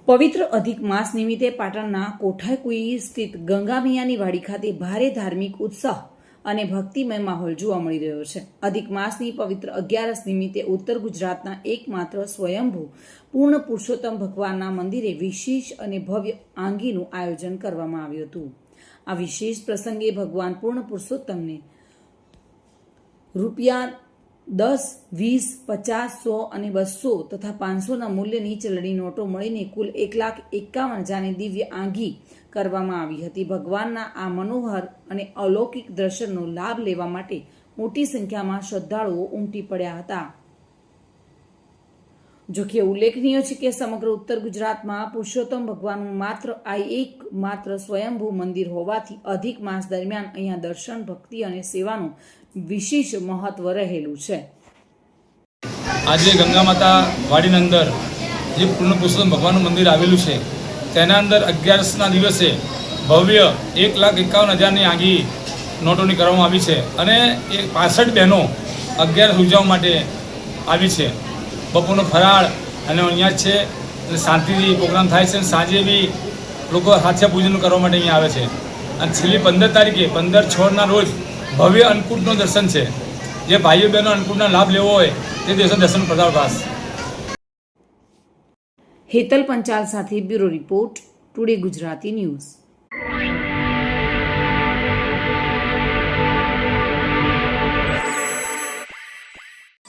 પવિત્ર અધિક માસ નિમિત્તે પાટણના કોઠાકુઈ સ્થિત ગંગા મૈયાની વાડી ખાતે ભારે ધાર્મિક ઉત્સાહ અને ભક્તિમય માહોલ જોવા મળી રહ્યો છે. અધિક માસની પવિત્ર 11 નિમિત્તે ઉત્તર ગુજરાતના એકમાત્ર સ્વયંભૂ પૂર્ણ પુરુષોત્તમ ભગવાનના મંદિરે વિશેષ અને ભવ્ય આંગીનું આયોજન કરવામાં આવ્યું હતું. આ વિશેષ પ્રસંગે ભગવાન પૂર્ણ પુરુષોત્તમને રૂપિયા 10, 20, 50, 100 અને 200 તથા 500ના મૂલ્યની ચલણી નોટો મળીને કુલ 1,51,000ની દિવ્ય આંગી કરવામાં આવી હતી. ભગવાનના આ મનોહર અને અલૌકિક દર્શનનો લાભ લેવા માટે મોટી સંખ્યામાં શ્રદ્ધાળુઓ ઉમટી પડ્યા હતા. જોકે ઉલ્લેખનીય છે કે સમગ્ર ઉત્તર ગુજરાતમાં પુરુષોત્તમ ભગવાનનું માત્ર સ્વયંભૂ મંદિર હોવાથી અધિક માસ દરમિયાન અહીંયા દર્શન, ભક્તિ અને સેવાનું વિશેષ મહત્વ રહેલું છે. આજે ગંગા માતા વાડીની અંદર જે પૂર્ણ પુરુષોત્તમ ભગવાનનું મંદિર આવેલું છે તેના અંદર 11ના દિવસે ભવ્ય 1,51,000ની આંગી નોટોની કરવામાં આવી છે અને એ 65 બહેનો 11 ઉજવવા માટે આવી છે. બપોરનો ફરાળ અને અહીંયા જ છે અને શાંતિથી પ્રોગ્રામ થાય છે અને સાંજે બી લોકો હાથિયા પૂજન કરવા માટે અહીંયા આવે છે. અને છેલ્લી 15 તારીખે 15/6ના રોજ ભવ્ય અન્નકૂટનું દર્શન છે. જે ભાઈઓ બહેનો અન્નકૂટનો લાભ લેવો હોય તે દિવસે દર્શન પ્રદાન પાસ. હેતલ પંચાલ સાથે bureau report, today Gujarati news.